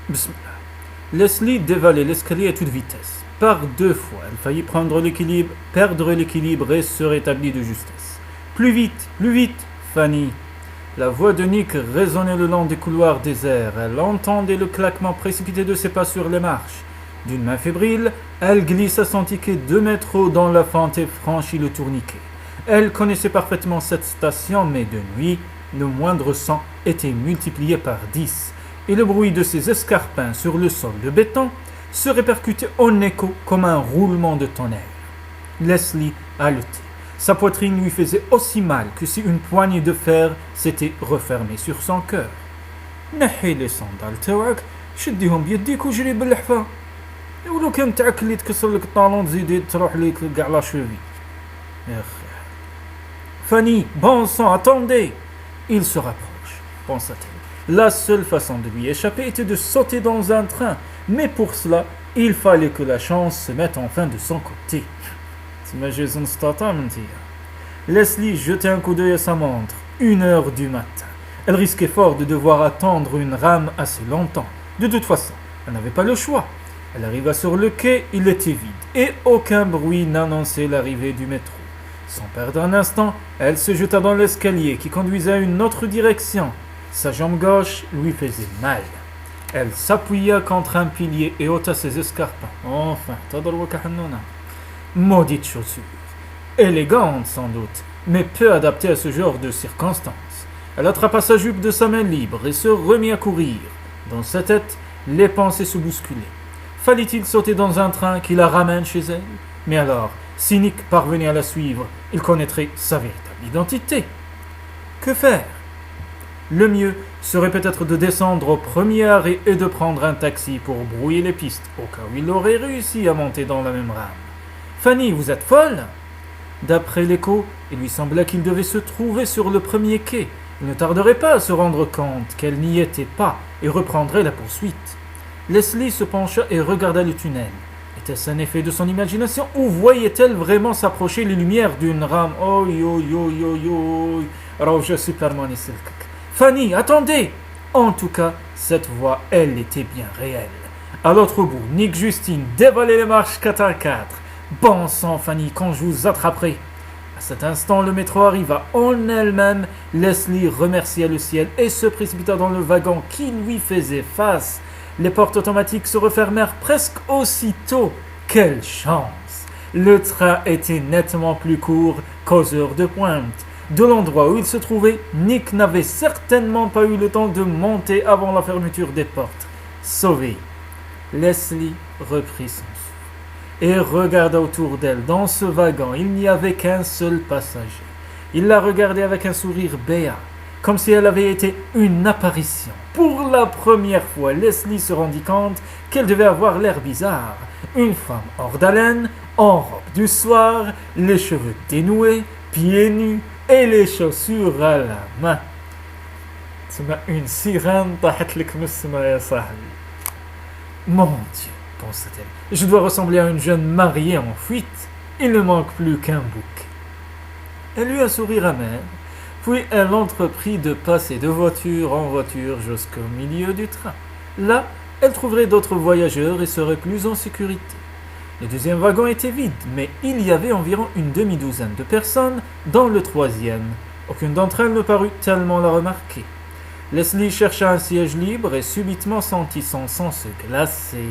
Bismillah. Leslie dévalait l'escalier à toute vitesse. Par 2 fois, elle faillit perdre l'équilibre et se rétablit de justesse. Plus vite, Fanny. La voix de Nick résonnait le long des couloirs déserts. Elle entendait le claquement précipité de ses pas sur les marches. D'une main fébrile, elle glissa son ticket 2 mètres dans la fente et franchit le tourniquet. Elle connaissait parfaitement cette station, mais de nuit, le moindre son était multiplié par 10, et le bruit de ses escarpins sur le sol de béton se répercutait en écho comme un roulement de tonnerre. Leslie haletait. Sa poitrine lui faisait aussi mal que si une poignée de fer s'était refermée sur son cœur. نحي لي صندال تاوعك شديهم بيديك وجري باللحفه ولو كان تاعك اللي تكسر لك الطالون تزيد تروح ليك كاع لا شوفي يا اخي. Fanny, bon sang, attendez! Il se rapproche, pensa-t-elle. La seule façon de lui échapper était de sauter dans un train, mais pour cela, il fallait que la chance se mette enfin de son côté. Leslie jetait un coup d'œil à sa montre. 1 heure du matin. Elle risquait fort de devoir attendre une rame assez longtemps. De toute façon, elle n'avait pas le choix. Elle arriva sur le quai, il était vide, et aucun bruit n'annonçait l'arrivée du métro. Sans perdre un instant, elle se jeta dans l'escalier qui conduisait à une autre direction. Sa jambe gauche lui faisait mal. Elle s'appuya contre un pilier et ôta ses escarpins. Enfin, maudite chaussure. Élégante sans doute, mais peu adaptée à ce genre de circonstances. Elle attrapa sa jupe de sa main libre et se remit à courir. Dans sa tête, les pensées se bousculaient. Fallait-il sauter dans un train qui la ramène chez elle? Mais alors, si Nick parvenait à la suivre, il connaîtrait sa véritable identité. Que faire? Le mieux serait peut-être de descendre au premier arrêt et de prendre un taxi pour brouiller les pistes, au cas où il aurait réussi à monter dans la même rame. Fanny, vous êtes folle? D'après l'écho, il lui semblait qu'il devait se trouver sur le premier quai. Il ne tarderait pas à se rendre compte qu'elle n'y était pas et reprendrait la poursuite. Leslie se pencha et regarda le tunnel. Était-ce un effet de son imagination ou voyait-elle vraiment s'approcher les lumières d'une rame? Fanny, attendez! En tout cas, cette voix, elle, était bien réelle. À l'autre bout, Nick Justine dévalait les marches 4x4. Bon sang, Fanny, quand je vous attraperai. À cet instant, le métro arriva en elle-même. Leslie remercia le ciel et se précipita dans le wagon qui lui faisait face. Les portes automatiques se refermèrent presque aussitôt. Quelle chance! Le train était nettement plus court qu'aux heures de pointe. De l'endroit où il se trouvait, Nick n'avait certainement pas eu le temps de monter avant la fermeture des portes. Sauvé. Leslie reprit son souffle et regarda autour d'elle. Dans ce wagon, il n'y avait qu'un seul passager. Il la regardait avec un sourire béat, comme si elle avait été une apparition. Pour la première fois, Leslie se rendit compte qu'elle devait avoir l'air bizarre. Une femme hors d'haleine, en robe du soir, les cheveux dénoués, pieds nus et les chaussures à la main. Une sirène طاحت لك من السما يا صاحبي. Mon Dieu, pensa-t-elle, je dois ressembler à une jeune mariée en fuite. Il ne manque plus qu'un bouquet. Elle eut un sourire amer, puis elle entreprit de passer de voiture en voiture jusqu'au milieu du train. Là, elle trouverait d'autres voyageurs et serait plus en sécurité. Le deuxième wagon était vide, mais il y avait environ une demi-douzaine de personnes dans le troisième. Aucune d'entre elles ne parut tellement la remarquer. Leslie chercha un siège libre et subitement sentit son sang se glacer.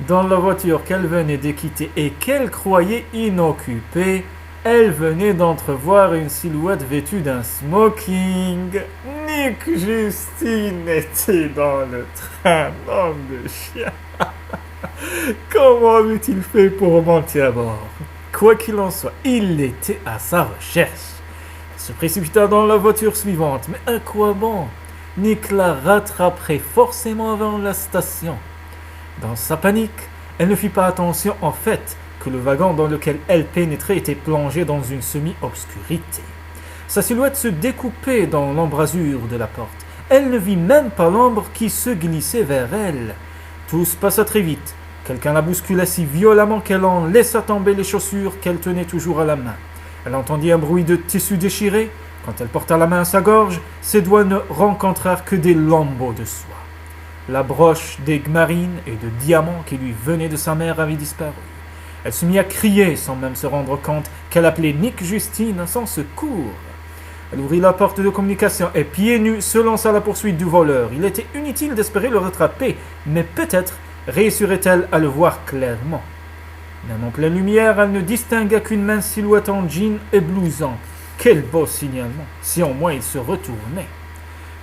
Dans la voiture qu'elle venait de quitter et qu'elle croyait inoccupée, elle venait d'entrevoir une silhouette vêtue d'un smoking. Nick Justine était dans le train, nom de chien. Comment avait-il fait pour monter à bord? Quoi qu'il en soit, il était à sa recherche. Elle se précipita dans la voiture suivante. Mais à quoi bon? Nick la rattraperait forcément avant la station. Dans sa panique, elle ne fit pas attention au fait que le wagon dans lequel elle pénétrait était plongé dans une semi-obscurité. Sa silhouette se découpait dans l'embrasure de la porte. Elle ne vit même pas l'ombre qui se glissait vers elle. Tout se passa très vite. Quelqu'un la bouscula si violemment qu'elle en laissa tomber les chaussures qu'elle tenait toujours à la main. Elle entendit un bruit de tissu déchiré. Quand elle porta la main à sa gorge, ses doigts ne rencontrèrent que des lambeaux de soie. La broche d'aigues-marines et de diamants qui lui venait de sa mère avait disparu. Elle se mit à crier sans même se rendre compte qu'elle appelait Nick Justine à son secours. Elle ouvrit la porte de communication et, pieds nus, se lança à la poursuite du voleur. Il était inutile d'espérer le rattraper, mais peut-être réussirait-elle à le voir clairement. Même en pleine lumière, elle ne distingua qu'une mince silhouette en jean et blouson. Quel beau signalement, si au moins il se retournait.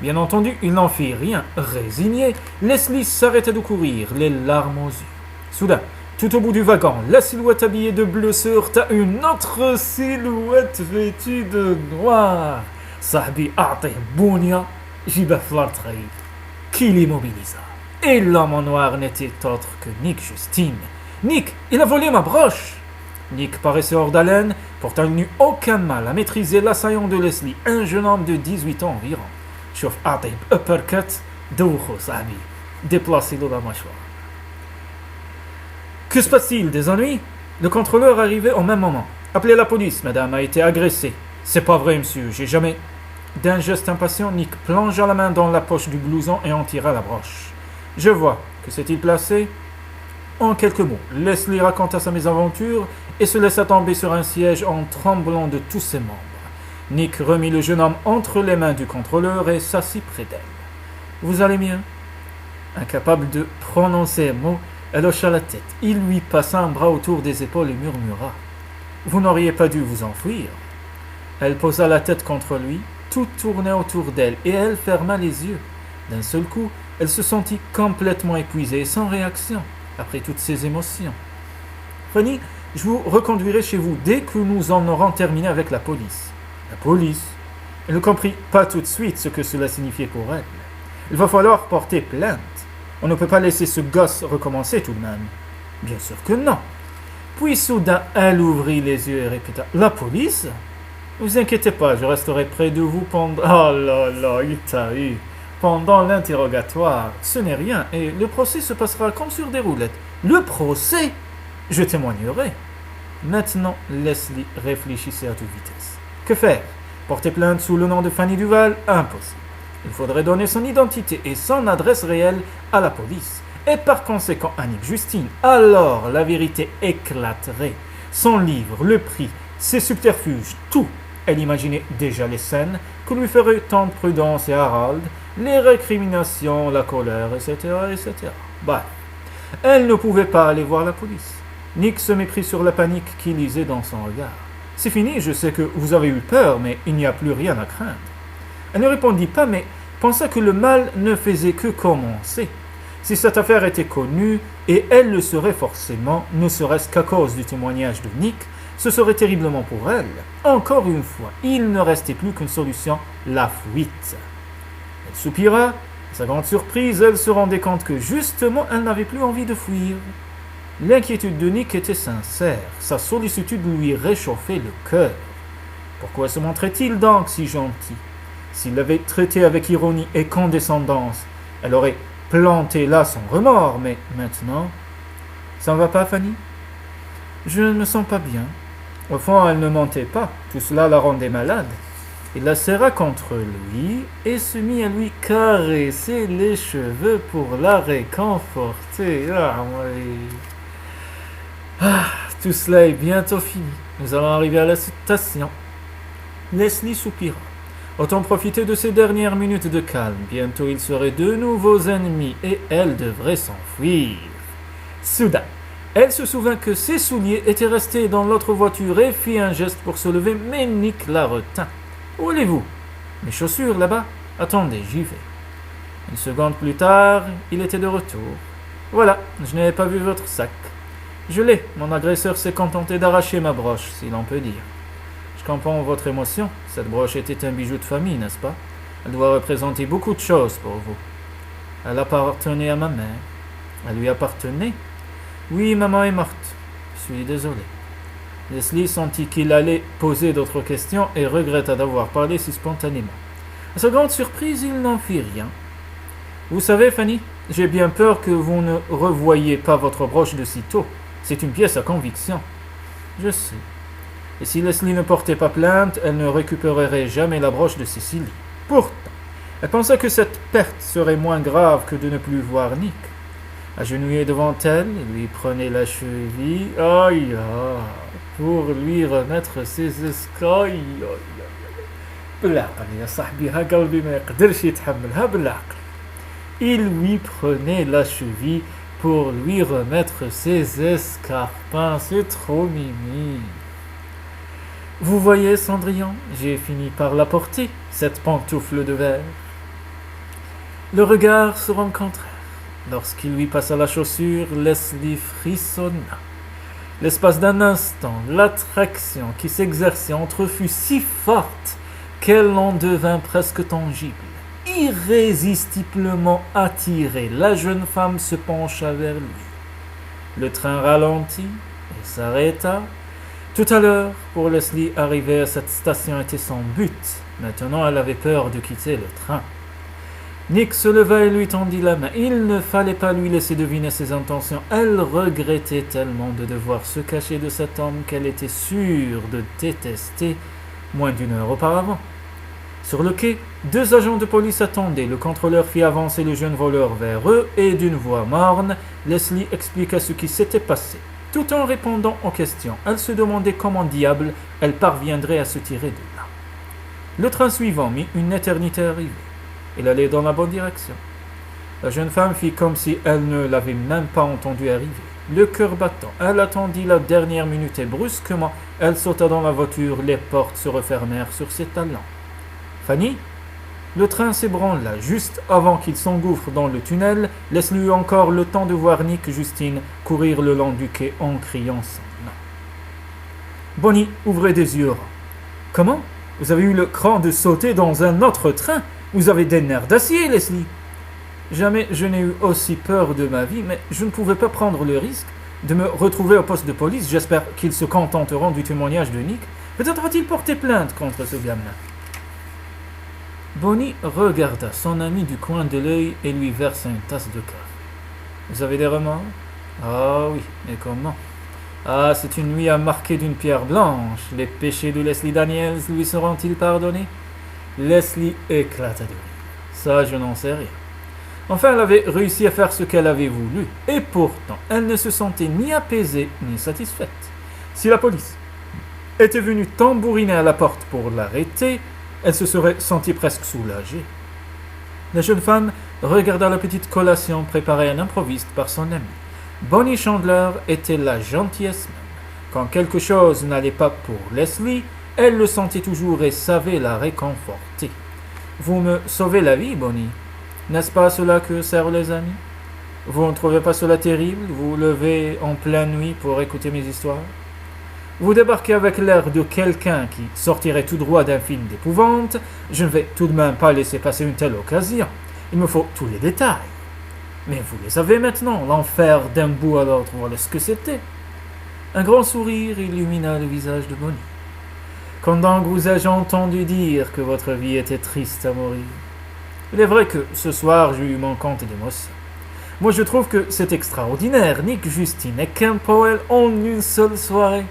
Bien entendu, il n'en fit rien. Résigné, Leslie s'arrêta de courir, les larmes aux yeux. Soudain, tout au bout du wagon, la silhouette habillée de bleu se heurta à une autre silhouette vêtue de noir. Sahbi a'tih bounia, jibaf l'artraïd, qui l'immobilisa. Et l'homme en noir n'était autre que Nick Justine. Nick, il a volé ma broche! Nick paraissait hors d'haleine, pourtant il n'eut aucun mal à maîtriser l'assaillant de Leslie, un jeune homme de 18 ans environ. Chauffe a'tih uppercut, doucho sahbi, déplacez-le la mâchoire. Que se passe-t-il? Des ennuis? Le contrôleur arrivait au même moment. Appelez la police, madame a été agressée. C'est pas vrai, monsieur, j'ai jamais. D'un geste impatient, Nick plongea la main dans la poche du blouson et en tira la broche. Je vois. Que s'est-il placé? En quelques mots, Leslie raconta sa mésaventure et se laissa tomber sur un siège en tremblant de tous ses membres. Nick remit le jeune homme entre les mains du contrôleur et s'assit près d'elle. Vous allez bien? Incapable de prononcer un mot, elle hocha la tête. Il lui passa un bras autour des épaules et murmura. Vous n'auriez pas dû vous enfuir. Elle posa la tête contre lui, tout tournait autour d'elle, et elle ferma les yeux. D'un seul coup, elle se sentit complètement épuisée, sans réaction, après toutes ces émotions. Fanny, je vous reconduirai chez vous dès que nous en aurons terminé avec la police. La police? Elle ne comprit pas tout de suite ce que cela signifiait pour elle. Il va falloir porter plainte. On ne peut pas laisser ce gosse recommencer tout de même. Bien sûr que non. Puis soudain, elle ouvrit les yeux et répéta « La police? Ne vous inquiétez pas, je resterai près de vous pendant... Oh là là, il t'a eu. Pendant l'interrogatoire. Ce n'est rien et le procès se passera comme sur des roulettes. Le procès? Je témoignerai. » Maintenant, Leslie réfléchissait à toute vitesse. Que faire? Porter plainte sous le nom de Fanny Duval? Impossible. Il faudrait donner son identité et son adresse réelle à la police, et par conséquent à Nick Justine. Alors la vérité éclaterait. Son livre, le prix, ses subterfuges, tout. Elle imaginait déjà les scènes que lui feraient tante Prudence et Harold, les récriminations, la colère, etc., etc. Bah, elle ne pouvait pas aller voir la police. Nick se méprit sur la panique qui lisait dans son regard. C'est fini, je sais que vous avez eu peur, mais il n'y a plus rien à craindre. Elle ne répondit pas, mais pensa que le mal ne faisait que commencer. Si cette affaire était connue, et elle le serait forcément, ne serait-ce qu'à cause du témoignage de Nick, ce serait terriblement pour elle. Encore une fois, il ne restait plus qu'une solution, la fuite. Elle soupira. À sa grande surprise, elle se rendait compte que justement, elle n'avait plus envie de fuir. L'inquiétude de Nick était sincère. Sa sollicitude lui réchauffait le cœur. Pourquoi se montrait-il donc si gentil? S'il l'avait traité avec ironie et condescendance, elle aurait planté là son remords, mais maintenant... Ça ne va pas, Fanny? Je ne me sens pas bien. Au fond, elle ne mentait pas, tout cela la rendait malade. Il la serra contre lui et se mit à lui caresser les cheveux pour la réconforter. Tout cela est bientôt fini. Nous allons arriver à la station. Leslie soupira. Autant profiter de ces dernières minutes de calme. Bientôt ils seraient de nouveaux ennemis et elle devrait s'enfuir. Soudain, elle se souvint que ses souliers étaient restés dans l'autre voiture et fit un geste pour se lever, mais Nick la retint. Où allez-vous? Mes chaussures là-bas? Attendez, j'y vais. Une seconde plus tard, il était de retour. Voilà, je n'avais pas vu votre sac. Je l'ai, mon agresseur s'est contenté d'arracher ma broche, si l'on peut dire. Je comprends votre émotion. Cette broche était un bijou de famille, n'est-ce pas? Elle doit représenter beaucoup de choses pour vous. Elle appartenait à ma mère. Elle lui appartenait? Oui, maman est morte. Je suis désolé. Leslie sentit qu'il allait poser d'autres questions et regretta d'avoir parlé si spontanément. À sa grande surprise, il n'en fit rien. Vous savez, Fanny, j'ai bien peur que vous ne revoyiez pas votre broche de sitôt. C'est une pièce à conviction. Je sais. Et si Leslie ne portait pas plainte, elle ne récupérerait jamais la broche de Cécilie. Pourtant, Elle pensa que cette perte serait moins grave que de ne plus voir Nick. Agenouillé devant elle, il lui prenait la cheville, pour lui remettre ses escailles. Il lui prenait la cheville pour lui remettre ses escarpins. C'est trop mimi. Vous voyez, Cendrillon, j'ai fini par la porter, cette pantoufle de verre. Le regard se rencontrèrent. Lorsqu'il lui passa la chaussure, Leslie frissonna. L'espace d'un instant, l'attraction qui s'exerçait entre eux fut si forte qu'elle en devint presque tangible. Irrésistiblement attirée, la jeune femme se pencha vers lui. Le train ralentit et s'arrêta. Tout à l'heure, pour Leslie, arriver à cette station était son but. Maintenant, elle avait peur de quitter le train. Nick se leva et lui tendit la main. Il ne fallait pas lui laisser deviner ses intentions. Elle regrettait tellement de devoir se cacher de cet homme qu'elle était sûre de détester moins d'une heure auparavant. Sur le quai, 2 agents de police attendaient. Le contrôleur fit avancer le jeune voleur vers eux et d'une voix morne, Leslie expliqua ce qui s'était passé. Tout en répondant aux questions, elle se demandait comment diable elle parviendrait à se tirer de là. Le train suivant mit une éternité à arriver. Il allait dans la bonne direction. La jeune femme fit comme si elle ne l'avait même pas entendu arriver. Le cœur battant, elle attendit la dernière minute et brusquement, elle sauta dans la voiture. Les portes se refermèrent sur ses talons. Fanny, le train s'ébranla juste avant qu'il s'engouffre dans le tunnel. Laisse-lui encore le temps de voir Nick et Justine courir le long du quai en criant son nom. Bonnie ouvrait des yeux. Comment? Vous avez eu le cran de sauter dans un autre train? Vous avez des nerfs d'acier, Leslie. Jamais je n'ai eu aussi peur de ma vie, mais je ne pouvais pas prendre le risque de me retrouver au poste de police. J'espère qu'ils se contenteront du témoignage de Nick. Peut-être va-t-il porter plainte contre ce gamin. Bonnie regarda son ami du coin de l'œil et lui versa une tasse de café. Vous avez des remords? Ah oui, et comment? Ah, c'est une nuit à marquer d'une pierre blanche. Les péchés de Leslie Daniels lui seront-ils pardonnés? Leslie éclata de rire. Ça, je n'en sais rien. Enfin, elle avait réussi à faire ce qu'elle avait voulu, et pourtant, elle ne se sentait ni apaisée ni satisfaite. Si la police était venue tambouriner à la porte pour l'arrêter, elle se serait sentie presque soulagée. La jeune femme regarda la petite collation préparée à l'improviste par son amie. Bonnie Chandler était la gentillesse même. Quand quelque chose n'allait pas pour Leslie, elle le sentait toujours et savait la réconforter. « Vous me sauvez la vie, Bonnie. N'est-ce pas cela que servent les amis? Vous ne trouvez pas cela terrible, vous levez en pleine nuit pour écouter mes histoires? Vous débarquez avec l'air de quelqu'un qui sortirait tout droit d'un film d'épouvante. Je ne vais tout de même pas laisser passer une telle occasion. Il me faut tous les détails. Mais vous les avez maintenant, l'enfer d'un bout à l'autre, voilà ce que c'était. » Un grand sourire illumina le visage de Bonnie. « Quand donc vous ai-je entendu dire que votre vie était triste à mourir? Il est vrai que ce soir j'ai eu mon compte d'émotions. Moi je trouve que c'est extraordinaire, Nick, Justine et Campbell en une seule soirée.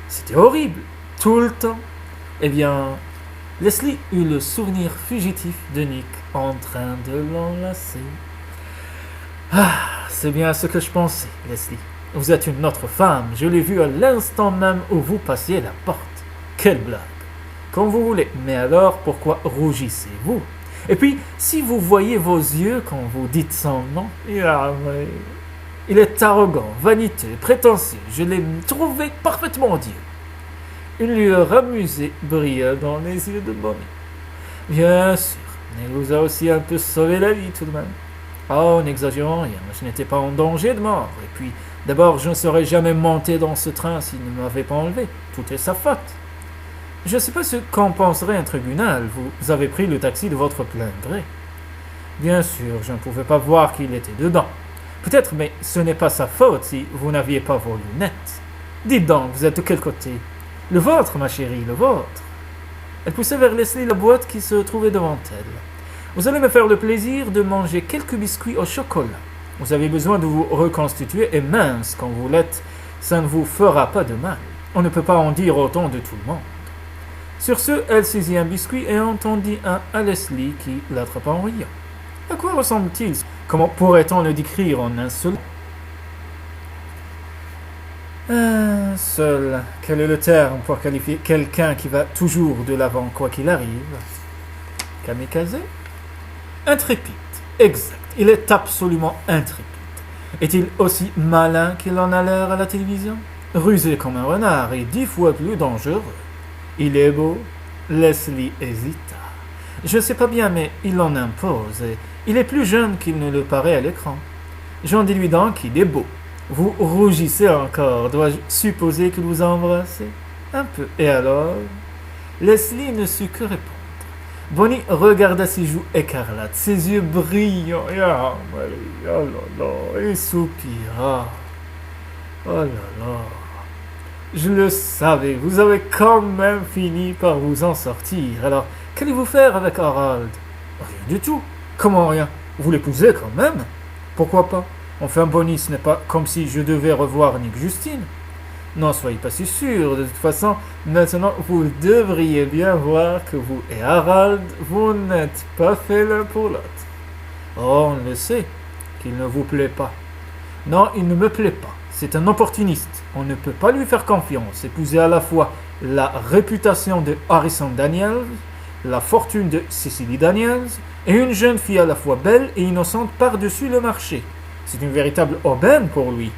C'était horrible, tout le temps. » Eh bien, Leslie eut le souvenir fugitif de Nick en train de l'enlacer. « Ah, c'est bien ce que je pensais, Leslie. Vous êtes une autre femme, je l'ai vue à l'instant même où vous passiez la porte. Quelle blague! Comme vous voulez, mais alors pourquoi rougissez-vous? Et puis, si vous voyez vos yeux quand vous dites son nom, il est arrogant, vaniteux, prétentieux, je l'ai trouvé parfaitement odieux. » Une lueur amusée brilla dans les yeux de Bonnie. « Bien sûr, il vous a aussi un peu sauvé la vie tout de même. Oh, n'exagérons rien, je n'étais pas en danger de mort. Et puis, d'abord, je ne serais jamais monté dans ce train s'il ne m'avait pas enlevé. Tout est sa faute. Je ne sais pas ce qu'en penserait un tribunal. Vous avez pris le taxi de votre plein gré. Bien sûr, je ne pouvais pas voir qu'il était dedans. Peut-être, mais ce n'est pas sa faute si vous n'aviez pas vos lunettes. Dites donc, vous êtes de quel côté? Le vôtre, ma chérie, le vôtre. » Elle poussait vers Leslie la boîte qui se trouvait devant elle. « Vous allez me faire le plaisir de manger quelques biscuits au chocolat. Vous avez besoin de vous reconstituer et mince quand vous l'êtes, ça ne vous fera pas de mal. On ne peut pas en dire autant de tout le monde. » Sur ce, elle saisit un biscuit et entendit un à Leslie qui l'attrapa en riant. À quoi ressemble-t-il? Comment pourrait-on le décrire en un seul? Seul. Quel est le terme pour qualifier quelqu'un qui va toujours de l'avant quoi qu'il arrive? Kamikaze? Intrépide. Exact. Il est absolument intrépide. Est-il aussi malin qu'il en a l'air à la télévision? Rusé comme un renard et 10 fois plus dangereux. Il est beau? Leslie hésita. Je ne sais pas bien, mais il en impose. Et il est plus jeune qu'il ne le paraît à l'écran. J'en déduis donc qu'il est beau. Vous rougissez encore. Dois-je supposer que vous embrassez? Un peu. Et alors? Leslie ne sut que répondre. Bonnie regarda ses joues écarlates, ses yeux brillants, et et soupira. Oh là là. Je le savais, vous avez quand même fini par vous en sortir. Alors, qu'allez-vous faire avec Harold? Rien du tout. Comment rien? Vous l'épousez quand même? Pourquoi pas? Enfin, Bonnie, ce n'est pas comme si je devais revoir Nick Justine. N'en soyez pas si sûr. De toute façon, maintenant, vous devriez bien voir que vous et Harold, vous n'êtes pas faits l'un pour l'autre. Oh, on le sait, qu'il ne vous plaît pas. Non, il ne me plaît pas. C'est un opportuniste. On ne peut pas lui faire confiance. Épouser à la fois la réputation de Harrison Daniels, la fortune de Cecily Daniels, et une jeune fille à la fois belle et innocente par-dessus le marché. C'est une véritable aubaine pour lui.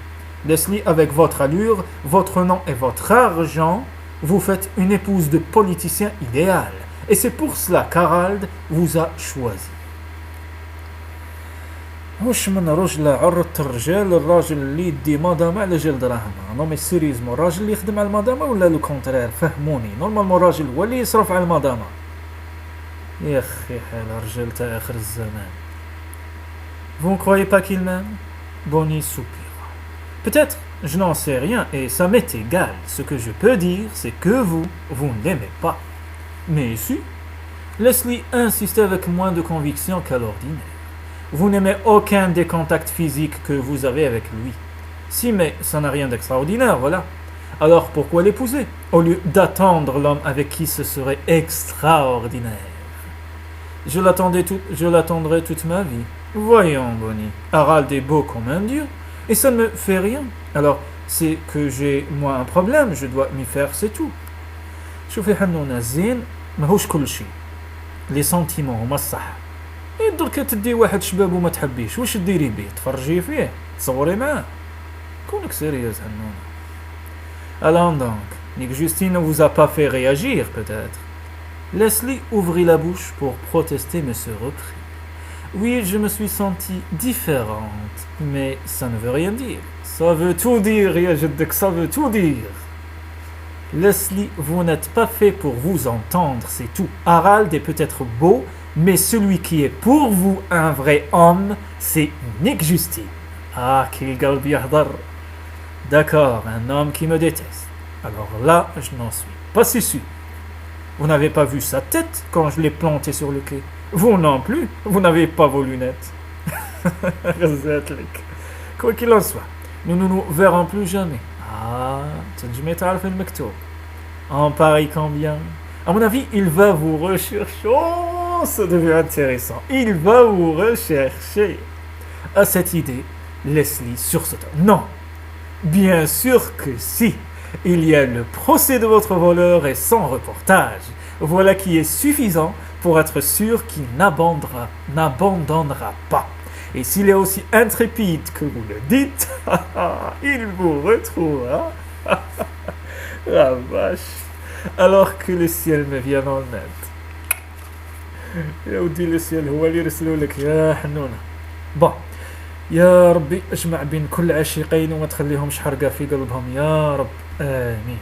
Leslie, avec votre allure, votre nom et votre argent, vous faites une épouse de politicien idéal. Et c'est pour cela qu'Harold vous a choisi. واش من رجل عرضت الرجال الراجل اللي يدي مدامة على جال دراهمها نو مي سيريزمون الراجل اللي يخدم على المدامة ولا لو كونترير فهموني نورمالمون الراجل هو اللي يصرف على المدامة يا اخي حال الرجال تاع اخر الزمان. Vous ne croyez pas qu'il m'aime? Bonnie soupira. Peut-être, je n'en sais rien et ça m'est égal. Ce que je peux dire, c'est que vous ne l'aimez pas. Mais si? Leslie insistait avec moins de conviction qu'à l'ordinaire. Vous n'aimez aucun des contacts physiques que vous avez avec lui. Si, mais ça n'a rien d'extraordinaire, voilà. Alors pourquoi l'épouser, au lieu d'attendre l'homme avec qui ce serait extraordinaire? Je l'attendrai toute ma vie. Voyons, Bonnie, Harold est beau comme un dieu, et ça ne me fait rien. Alors, c'est que j'ai, moi, un problème, je dois m'y faire, c'est tout. شوفي حنونة الزين ماهوش كل شيء. Les sentiments هما الصح. درك تدي واحد شباب وما تحبيش واش ديري بيه؟ تفرجي فيه؟ تصوري معاه؟ كونك سيريوز حنونة. Allons donc, Nick Justine ne vous a pas fait réagir, peut-être? Leslie ouvrit la bouche pour protester, mais se reprit. Oui, je me suis sentie différente, mais ça ne veut rien dire. Ça veut tout dire, ya Jeddak, ça veut tout dire. Leslie, vous n'êtes pas fait pour vous entendre, c'est tout. Harold est peut-être beau, mais celui qui est pour vous un vrai homme, c'est Nick Justine. Ah, qu'il galbi yahdar. D'accord, un homme qui me déteste. Alors là, je n'en suis pas si sûr. Vous n'avez pas vu sa tête quand je l'ai planté sur le quai. Vous non plus, vous n'avez pas vos lunettes. Quoi qu'il en soit, nous ne nous verrons plus jamais. Ah, en pareil combien? À mon avis, il va vous rechercher. Oh, ça devient intéressant. Il va vous rechercher. À cette idée, Leslie sursauta. Non, bien sûr que si. Il y a le procès de votre voleur et son reportage. Voilà qui est suffisant pour être sûr qu'il n'abandonnera pas. Et s'il est aussi intrépide que vous le dites, il vous retrouvera. La vache. Alors que le ciel me vient en aide. يا ودي le ciel هو اللي يرسلوا لك يا حنونة. Bon. يا ربي اجمع بين كل عشيقين وما تخليهمش حرقة في قلبهم يا رب آمين.